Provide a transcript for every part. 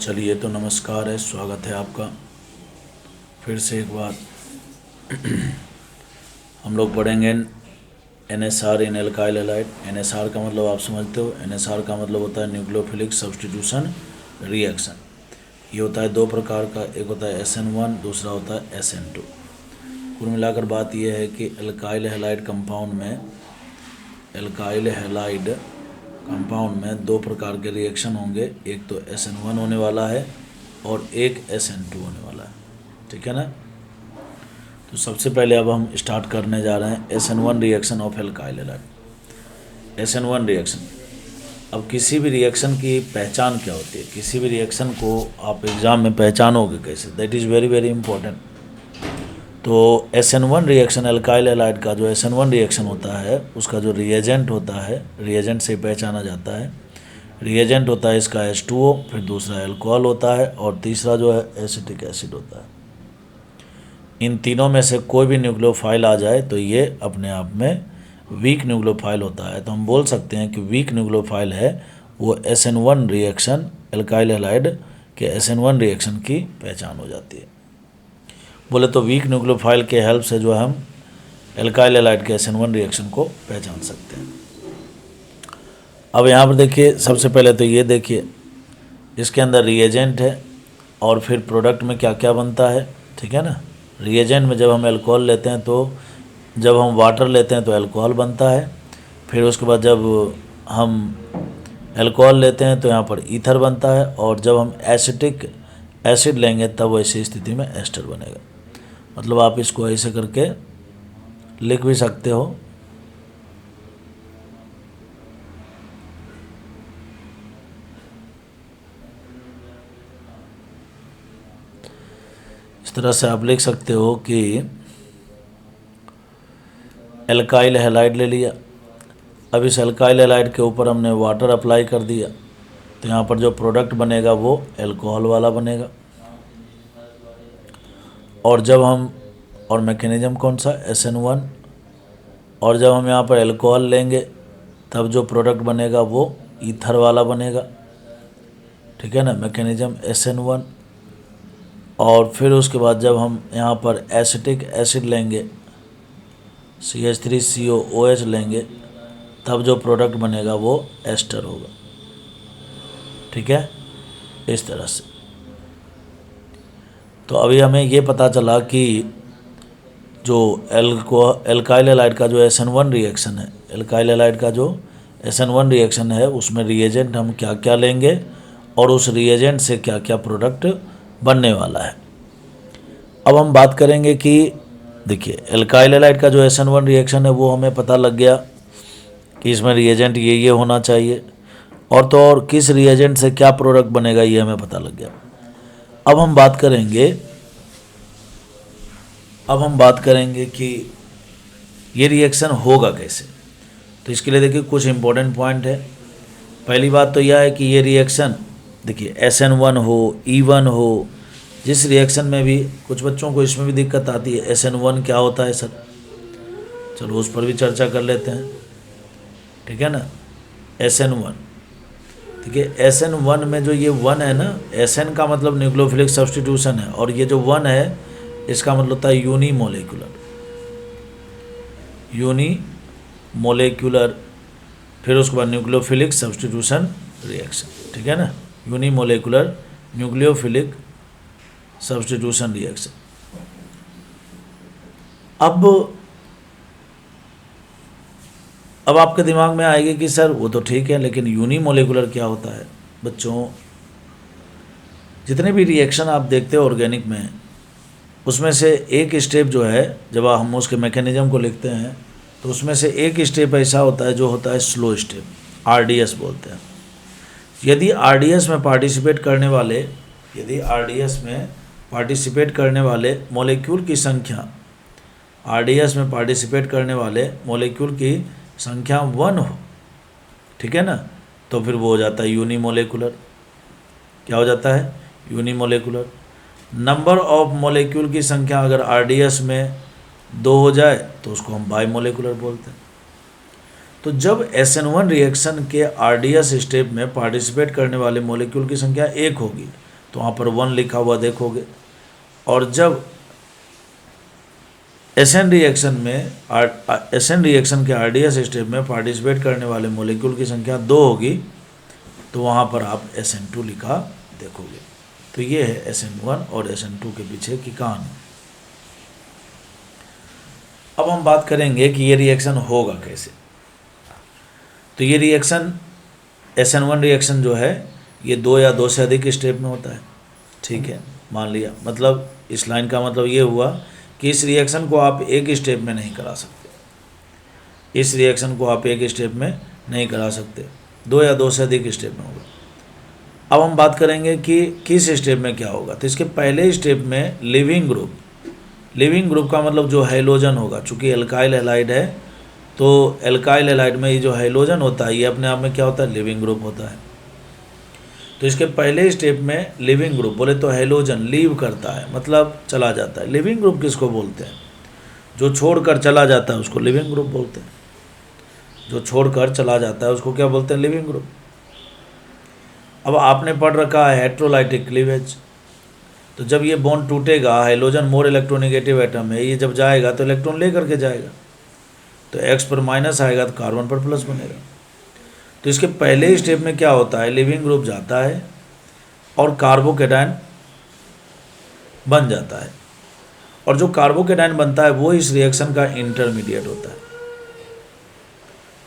चलिए तो नमस्कार है, स्वागत है आपका फिर से एक बार। हम लोग पढ़ेंगे NSR इन एल्काइल हैलाइड। NSR का मतलब आप समझते हो, NSR का मतलब होता है न्यूक्लियोफिलिक सब्स्टिट्यूशन रिएक्शन। ये होता है दो प्रकार का, एक होता है SN1, दूसरा होता है SN2। कुल मिलाकर बात यह है कि एल्काइल हैलाइड कंपाउंड में दो प्रकार के रिएक्शन होंगे। एक तो SN1 होने वाला है और एक SN2 होने वाला है, ठीक है ना। तो सबसे पहले अब हम स्टार्ट करने जा रहे हैं SN1 reaction of alkyl halide. SN1 reaction, अब किसी भी रिएक्शन की पहचान क्या होती है, किसी भी रिएक्शन को आप एग्ज़ाम में पहचानोगे कैसे, that is very very important. तो SN1 रिएक्शन, एल्काइल हैलाइड का जो SN1 रिएक्शन होता है उसका जो रिएजेंट होता है, रिएजेंट से पहचाना जाता है। रिएजेंट होता है इसका H2O, फिर दूसरा अल्कोहल होता है और तीसरा जो है एसिटिक एसिड होता है। इन तीनों में से कोई भी न्यूक्लियोफाइल आ जाए तो ये अपने आप में वीक न्यूक्लियोफाइल होता है। तो हम बोल सकते हैं कि वीक न्यूक्लियोफाइल है वो SN1 रिएक्शन, एल्काइल हैलाइड के SN1 रिएक्शन की पहचान हो जाती है। बोले तो वीक न्यूक्लियोफाइल के हेल्प से जो हम एल्काइल हैलाइड के SN1 रिएक्शन को पहचान सकते हैं। अब यहाँ पर देखिए, सबसे पहले तो ये देखिए, इसके अंदर रिएजेंट है और फिर प्रोडक्ट में क्या क्या बनता है, ठीक है ना। रिएजेंट में जब हम अल्कोहल लेते हैं तो जब हम वाटर लेते हैं तो अल्कोहल बनता है, फिर उसके बाद जब हम अल्कोहल लेते हैं तो यहाँ पर ईथर बनता है, और जब हम एसिटिक एसिड लेंगे तब ऐसी स्थिति में एस्टर बनेगा। मतलब आप इसको ऐसे करके लिख भी सकते हो। इस तरह से आप लिख सकते हो कि एल्काइल हैलाइड ले लिया, अब इस एल्काइल हैलाइड के ऊपर हमने वाटर अप्लाई कर दिया तो यहाँ पर जो प्रोडक्ट बनेगा वो अल्कोहल वाला बनेगा। और जब हम, और मैकेनिज्म कौन सा, SN1, और जब हम यहाँ पर अल्कोहल लेंगे तब जो प्रोडक्ट बनेगा वो ईथर वाला बनेगा, ठीक है ना, मैकेनिज्म SN1। और फिर उसके बाद जब हम यहाँ पर एसिटिक एसिड लेंगे, CH3COOH लेंगे, तब जो प्रोडक्ट बनेगा वो एस्टर होगा, ठीक है, इस तरह से। तो अभी हमें ये पता चला कि जो एल्काइल हैलाइड का जो SN1 रिएक्शन है, एल्काइल हैलाइड का जो SN1 रिएक्शन है उसमें रिएजेंट हम क्या क्या लेंगे और उस रिएजेंट से क्या क्या प्रोडक्ट बनने वाला है। अब हम बात करेंगे कि देखिए, एल्काइल हैलाइड का जो SN1 रिएक्शन है वो हमें पता लग गया कि इसमें रिएजेंट ये होना चाहिए, और तो और किस रिएजेंट से क्या प्रोडक्ट बनेगा ये हमें पता लग गया। अब हम बात करेंगे कि ये रिएक्शन होगा कैसे। तो इसके लिए देखिए कुछ इंपॉर्टेंट पॉइंट है। पहली बात तो यह है कि ये रिएक्शन देखिए SN1 हो, E1 हो, जिस रिएक्शन में भी, कुछ बच्चों को इसमें भी दिक्कत आती है SN1 क्या होता है सर, चलो उस पर भी चर्चा कर लेते हैं, ठीक है ना। SN1, ठीक है, SN1 में जो ये 1 है ना, SN का मतलब न्यूक्लियोफिलिक सब्स्टिट्यूशन है, और ये जो 1 है इसका मतलब होता है यूनिमोलेक्युलर, फिर उसके बाद न्यूक्लियोफिलिक सब्स्टिट्यूशन रिएक्शन, ठीक है ना, यूनिमोलेक्युलर न्यूक्लियोफिलिक सब्स्टिट्यूशन रिएक्शन। अब आपके दिमाग में आएगी कि सर वो तो ठीक है, लेकिन यूनिमोलेकुलर क्या होता है। बच्चों, जितने भी रिएक्शन आप देखते हो ऑर्गेनिक में, उसमें से एक स्टेप जो है, जब हम उसके मैकेनिज्म को लिखते हैं तो उसमें से एक स्टेप ऐसा होता है जो होता है स्लो स्टेप, RDS बोलते हैं। यदि RDS में पार्टिसिपेट करने वाले मॉलिक्यूल की संख्या, RDS में पार्टिसिपेट करने वाले मॉलिक्यूल की संख्या 1 हो, ठीक है ना, तो फिर वो हो जाता है यूनिमोलेकुलर। क्या हो जाता है? यूनिमोलेकुलर। नंबर ऑफ मॉलिक्यूल की संख्या अगर RDS में 2 हो जाए तो उसको हम बाइमोलेकुलर बोलते हैं। तो जब SN1 रिएक्शन के RDS स्टेप में पार्टिसिपेट करने वाले मॉलिक्यूल की संख्या 1 होगी तो वहाँ पर 1 लिखा हुआ देखोगे। और जब एसएन रिएक्शन के आरडीएस स्टेप में पार्टिसिपेट करने वाले मॉलिक्यूल की संख्या 2 होगी तो वहाँ पर आप SN2 लिखा देखोगे। तो ये है SN1 और SN2 के पीछे की कहानी। अब हम बात करेंगे कि ये रिएक्शन होगा कैसे। तो ये रिएक्शन SN1 रिएक्शन जो है ये 2 या 2 से अधिक स्टेप में होता है, ठीक है। मान लिया, मतलब इस लाइन का मतलब ये हुआ कि इस रिएक्शन को आप एक स्टेप में नहीं करा सकते, इस रिएक्शन को आप एक स्टेप में नहीं करा सकते, 2 या 2 से अधिक स्टेप में होगा। अब हम बात करेंगे कि किस स्टेप में क्या होगा। तो इसके पहले स्टेप में लिविंग ग्रुप का मतलब जो हैलोजन होगा, चूँकि एल्काइल हैलाइड है तो एल्काइल हैलाइड में ये जो हैलोजन होता है ये अपने आप में क्या होता है, लिविंग ग्रुप होता है। तो इसके पहले स्टेप में लिविंग ग्रुप, बोले तो हैलोजन लीव करता है, मतलब चला जाता है। लिविंग ग्रुप किसको बोलते हैं? जो छोड़कर चला जाता है उसको लिविंग ग्रुप बोलते हैं। जो छोड़कर चला जाता है उसको क्या बोलते हैं, लिविंग ग्रुप। अब आपने पढ़ रखा है हेट्रोलाइटिक क्लीवेज, तो जब ये बॉन्ड टूटेगा, हाइड्रोजन मोर इलेक्ट्रोनेगेटिव एटम है, ये जब जाएगा तो इलेक्ट्रॉन ले करके जाएगा, तो X पर माइनस आएगा तो कार्बन पर प्लस बनेगा। तो इसके पहले स्टेप में क्या होता है, लिविंग ग्रुप जाता है और कार्बोकेटायन बन जाता है, और जो कार्बोकेटायन बनता है वो इस रिएक्शन का इंटरमीडिएट होता है।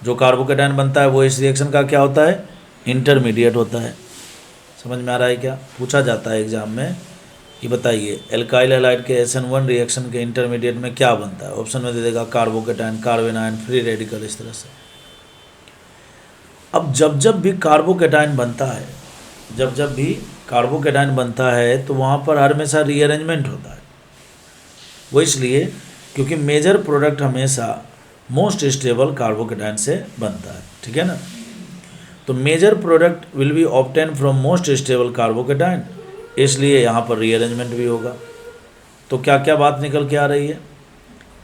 जो कार्बोकेटायन बनता है वो इस रिएक्शन का क्या होता है, इंटरमीडिएट होता है। समझ में आ रहा है क्या? पूछा जाता है एग्जाम में कि बताइए एल्काइल हैलाइड के SN1 रिएक्शन के इंटरमीडिएट में क्या बनता है। ऑप्शन में दे देगा carbocation, carbon ion, free radical, इस तरह से। अब जब भी कार्बोकेटायन बनता है, जब भी कार्बोकेटायन बनता है तो वहाँ पर हमेशा रीअरेंजमेंट होता है। वो इसलिए क्योंकि मेजर प्रोडक्ट हमेशा मोस्ट स्टेबल कार्बोकेटायन से बनता है, ठीक है ना। तो major product will be obtain from most stable carbocation, इसलिए यहाँ पर रीअरेंजमेंट भी होगा। तो क्या क्या बात निकल के आ रही है,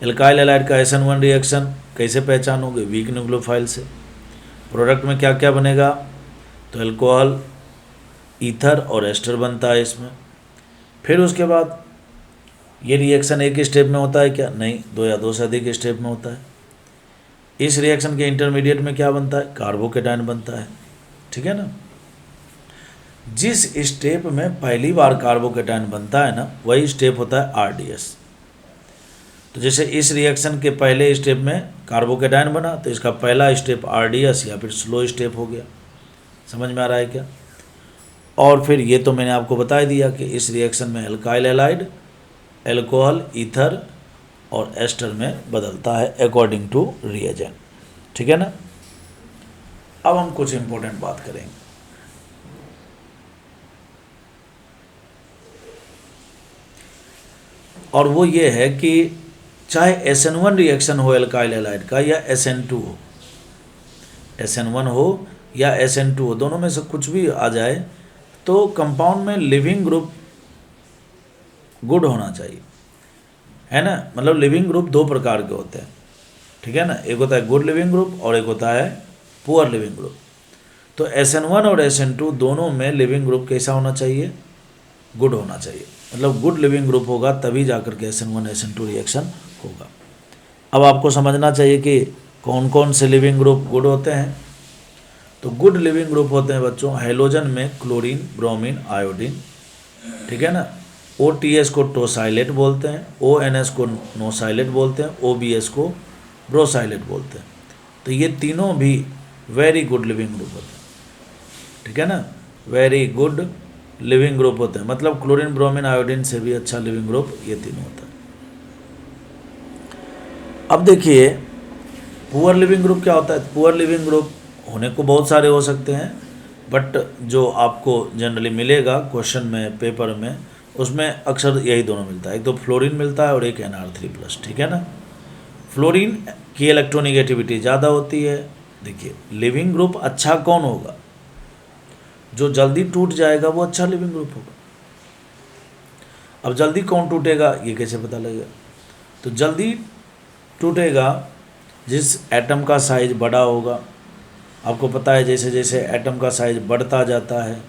एल्काइल हैलाइड का SN1 रिएक्शन कैसे पहचानोगे, वीक न्यूक्लियोफाइल से। प्रोडक्ट में क्या क्या बनेगा, तो अल्कोहल, ईथर और एस्टर बनता है इसमें। फिर उसके बाद ये रिएक्शन एक ही स्टेप में होता है क्या, नहीं, 2 या 2 से अधिक स्टेप में होता है। इस रिएक्शन के इंटरमीडिएट में क्या बनता है, कार्बोकेटायन बनता है, ठीक है ना। जिस स्टेप में पहली बार कार्बोकेटायन बनता है ना, वही स्टेप होता है RDS। तो जैसे इस रिएक्शन के पहले स्टेप में कार्बोकेटायन बना तो इसका पहला स्टेप RDS या फिर स्लो स्टेप हो गया। समझ में आ रहा है क्या? और फिर ये तो मैंने आपको बता दिया कि इस रिएक्शन में एल्काइल हैलाइड एल्कोहल, ईथर और एस्टर में बदलता है अकॉर्डिंग टू रिएजेंट, ठीक है ना। अब हम कुछ इंपॉर्टेंट बात करेंगे। और वो ये है कि चाहे SN1 रिएक्शन हो एल्काइल हैलाइड का या SN2 हो, SN1 हो या SN2 हो, दोनों में से कुछ भी आ जाए तो कंपाउंड में लिविंग ग्रुप गुड होना चाहिए, है ना। मतलब लिविंग ग्रुप 2 प्रकार के होते हैं, ठीक है ना। एक होता है गुड लिविंग ग्रुप और एक होता है पुअर लिविंग ग्रुप। तो SN1 और SN2 दोनों में लिविंग ग्रुप कैसा होना चाहिए, गुड होना चाहिए। मतलब गुड लिविंग ग्रुप होगा तभी जाकर के SN1 SN2 रिएक्शन होगा। अब आपको समझना चाहिए कि कौन कौन से लिविंग ग्रुप गुड होते हैं। तो गुड लिविंग ग्रुप होते हैं बच्चों, हैलोजन में क्लोरीन, ब्रोमीन, आयोडीन, ठीक है ना। OTS को टोसाइलेट बोलते हैं, ONS को नोसाइलेट बोलते हैं, OBS को ब्रोसाइलेट बोलते हैं। तो ये तीनों भी वेरी गुड लिविंग ग्रुप होते हैं, ठीक है ना, वेरी गुड लिविंग ग्रुप होते हैं। मतलब क्लोरीन, ब्रोमीन, आयोडीन से भी अच्छा लिविंग ग्रुप ये तीनों होता है। अब देखिए पुअर लिविंग ग्रुप क्या होता है। पुअर लिविंग ग्रुप होने को बहुत सारे हो सकते हैं, बट जो आपको जनरली मिलेगा क्वेश्चन में, पेपर में, उसमें अक्सर यही दोनों मिलता है। एक तो फ्लोरीन मिलता है और एक NR3+, ठीक है ना। फ्लोरीन की इलेक्ट्रोनिगेटिविटी ज़्यादा होती है। देखिए लिविंग ग्रुप अच्छा कौन होगा, जो जल्दी टूट जाएगा वो अच्छा लिविंग ग्रुप होगा। अब जल्दी कौन टूटेगा ये कैसे पता लगेगा, तो जल्दी टूटेगा जिस एटम का साइज बड़ा होगा। आपको पता है जैसे जैसे एटम का साइज बढ़ता जाता है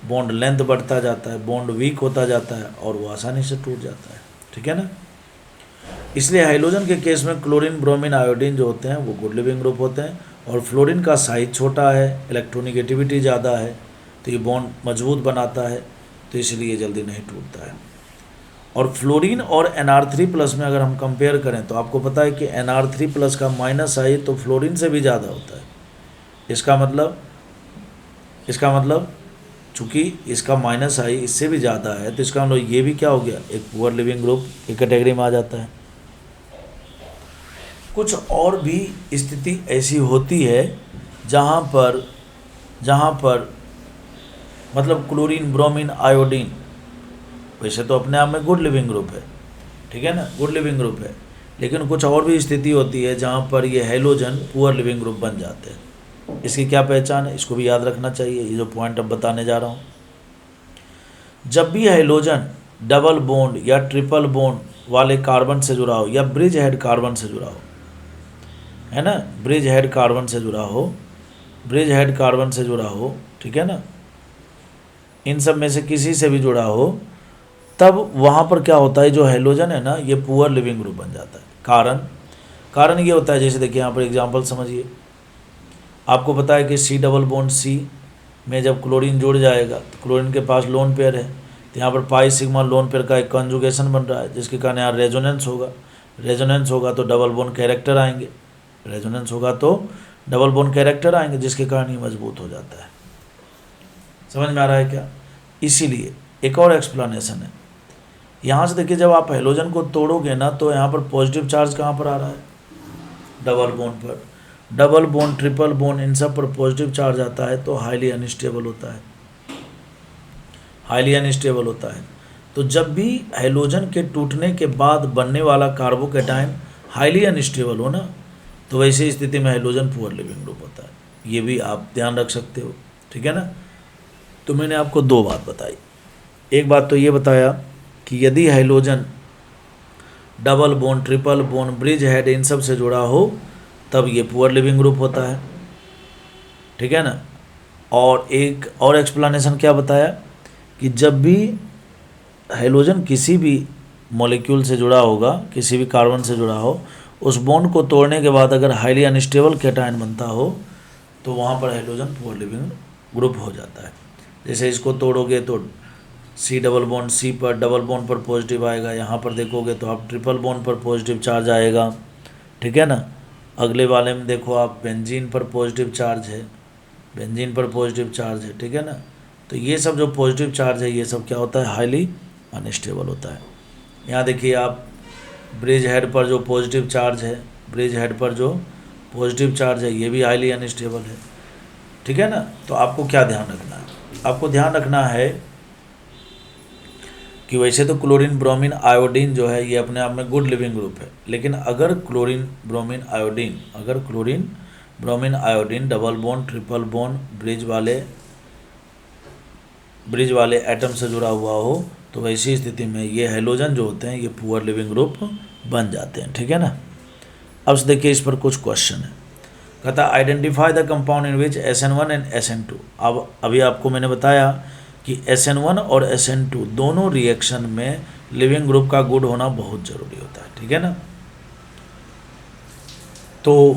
बॉन्ड लेंथ बढ़ता जाता है, बॉन्ड वीक होता जाता है और वो आसानी से टूट जाता है, ठीक है ना। इसलिए हाइड्रोजन के केस में क्लोरीन, ब्रोमीन, आयोडीन जो होते हैं वो गुड लिविंग ग्रुप होते हैं, और फ्लोरीन का साइज छोटा है, इलेक्ट्रोनिगेटिविटी ज़्यादा है, तो ये बॉन्ड मजबूत बनाता है, तो इसलिए ये जल्दी नहीं टूटता है। और फ्लोरीन और Nr3+ में अगर हम कंपेयर करें तो आपको पता है कि Nr3+ का माइनस आई तो फ्लोरीन से भी ज़्यादा होता है। इसका मतलब चूँकि इसका माइनस आई इससे भी ज़्यादा है, तो इसका मतलब ये भी क्या हो गया, एक पुअर लिविंग ग्रुप की कैटेगरी में आ जाता है। कुछ और भी स्थिति ऐसी होती है जहाँ पर मतलब क्लोरीन, ब्रोमीन, आयोडीन वैसे तो अपने आप में गुड लिविंग ग्रुप है, ठीक है ना, गुड लिविंग ग्रुप है, लेकिन कुछ और भी स्थिति होती है जहाँ पर ये हैलोजन पुअर लिविंग ग्रुप बन जाते हैं। इसकी क्या पहचान है, इसको भी याद रखना चाहिए, ये जो पॉइंट अब बताने जा रहा हूँ। जब भी हैलोजन डबल बॉन्ड या ट्रिपल बॉन्ड वाले कार्बन से जुड़ा हो या ब्रिज हेड कार्बन से जुड़ा हो, है ना, ब्रिज हेड कार्बन से जुड़ा हो, ठीक है ना, इन सब में से किसी से भी जुड़ा हो, तब वहाँ पर क्या होता है, जो हैलोजन है ना ये पुअर लिविंग ग्रुप बन जाता है। कारण ये होता है, जैसे देखिए यहाँ पर एग्जांपल समझिए, आपको पता है कि C+C में जब क्लोरीन जुड़ जाएगा तो क्लोरीन के पास लोन पेयर है, तो यहाँ पर पाई सिग्मा लोन पेयर का एक कॉन्जुगेशन बन रहा है, जिसके कारण यहाँ रेजोनेंस होगा तो डबल बॉन्ड कैरेक्टर आएंगे, जिसके कारण ये मजबूत हो जाता है। समझ में आ रहा है क्या। इसीलिए एक और एक्सप्लेनेशन है, यहाँ से देखिए, जब आप हैलोजन को तोड़ोगे ना तो यहाँ पर पॉजिटिव चार्ज कहाँ पर आ रहा है, डबल बॉन्ड पर। डबल बॉन्ड, ट्रिपल बॉन्ड, इन सब पर पॉजिटिव चार्ज आता है तो हाईली अनस्टेबल होता है। तो जब भी हैलोजन के टूटने के बाद बनने वाला कार्बोकैटायन हाईली अनस्टेबल हो ना, तो वैसी स्थिति में हैलोजन पुअर लिविंग ग्रुप होता है। ये भी आप ध्यान रख सकते हो, ठीक है ना। तो मैंने आपको दो बात बताई, एक बात तो ये बताया कि यदि halogen double bond, triple bond, bridge head in सब से जुड़ा हो तब ये पुअर लिविंग ग्रुप होता है, ठीक है ना। और एक और एक्सप्लेनेशन क्या बताया कि जब भी हैलोजन किसी भी मॉलिक्यूल से जुड़ा होगा, किसी भी कार्बन से जुड़ा हो, उस बॉन्ड को तोड़ने के बाद अगर हाईली अनस्टेबल कैटायन बनता हो तो वहाँ पर हैलोजन पुअर लिविंग ग्रुप हो जाता है। जैसे इसको तोड़ोगे तो C पर डबल बॉन्ड पर पॉजिटिव आएगा, यहाँ पर देखोगे तो आप ट्रिपल बॉन्ड पर पॉजिटिव चार्ज आएगा, ठीक है ना। अगले वाले में देखो आप, बेंजीन पर पॉजिटिव चार्ज है, ठीक है ना। तो ये सब जो पॉजिटिव चार्ज है ये सब क्या होता है, हाईली अनस्टेबल होता है। यहाँ देखिए आप, ब्रिज हेड पर जो पॉजिटिव चार्ज है ये भी हाईली अनस्टेबल है, ठीक है ना। तो आपको क्या ध्यान रखना है, आपको ध्यान रखना है कि वैसे तो क्लोरीन, ब्रोमीन, आयोडीन जो है ये अपने आप में गुड लिविंग ग्रुप है, लेकिन अगर chlorine, bromine, iodine double bond, triple bond, bridge वाले एटम से जुड़ा हुआ हो तो वैसी स्थिति में ये हैलोजन जो होते हैं ये पुअर लिविंग ग्रुप बन जाते हैं, ठीक है ना। अब देखिए इस पर कुछ क्वेश्चन है, कहता identify the compound in which SN1 and SN2। अब अभी आपको मैंने बताया कि SN1 और SN2 दोनों रिएक्शन में लिविंग ग्रुप का गुड होना बहुत ज़रूरी होता है, ठीक है ना। तो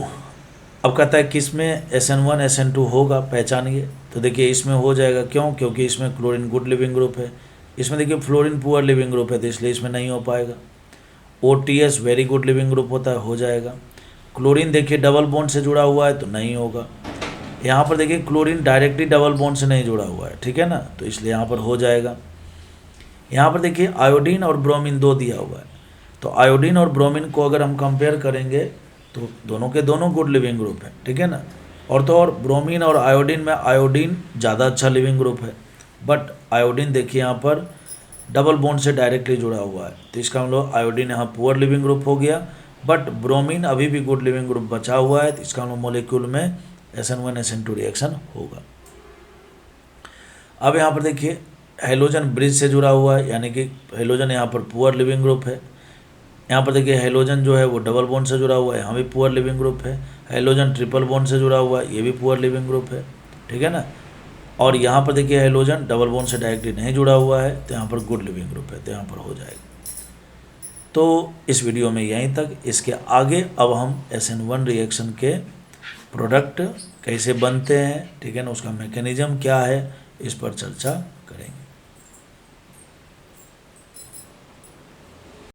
अब कहता है कि इसमें SN1 SN2 होगा, पहचानिए। तो देखिए इसमें हो जाएगा, क्यों, क्योंकि इसमें क्लोरीन गुड लिविंग ग्रुप है, इसमें देखिए फ्लोरीन पुअर लिविंग ग्रुप है तो इसलिए इसमें नहीं हो पाएगा। OTS very good leaving group होता है, हो जाएगा। क्लोरीन देखिए डबल बॉन्ड से जुड़ा हुआ है तो नहीं होगा। यहाँ पर देखिए क्लोरीन डायरेक्टली डबल बॉन्ड से नहीं जुड़ा हुआ है, ठीक है ना, तो इसलिए यहाँ पर हो जाएगा। यहाँ पर देखिए आयोडीन और ब्रोमीन दो दिया हुआ है, तो आयोडीन और ब्रोमीन को अगर हम कंपेयर करेंगे तो दोनों के दोनों गुड लिविंग ग्रुप है, ठीक है ना। और तो और ब्रोमीन और आयोडीन में आयोडीन ज़्यादा अच्छा लिविंग ग्रुप है, बट आयोडीन देखिए यहाँ पर डबल बॉन्ड से डायरेक्टली जुड़ा हुआ है, तो इसका हम लोग आयोडीन यहाँ पुअर लिविंग ग्रुप हो गया, बट ब्रोमीन अभी भी गुड लिविंग ग्रुप बचा हुआ है, तो इसका हम लोग मोलिक्यूल में SN1 SN2 रिएक्शन होगा। अब यहाँ पर देखिए हैलोजन ब्रिज से जुड़ा हुआ है, यानी कि हैलोजन यहाँ पर पुअर लिविंग ग्रुप है। यहाँ पर देखिए हैलोजन जो है वो डबल बॉन्ड से जुड़ा हुआ है, यहाँ भी पुअर लिविंग ग्रुप है। हैलोजन ट्रिपल बॉन्ड से जुड़ा हुआ है, ये भी पुअर लिविंग ग्रुप है, ठीक है ना। और यहाँ पर देखिए हाइड्रोजन डबल बॉन्ड से डायरेक्टली नहीं जुड़ा हुआ है, तो यहाँ पर गुड लिविंग ग्रुप है, तो यहाँ पर हो जाएगा। तो इस वीडियो में यहीं तक। इसके आगे अब हम SN1 रिएक्शन के प्रोडक्ट कैसे बनते हैं, ठीक है ना, उसका मैकेनिज्म क्या है, इस पर चर्चा करेंगे।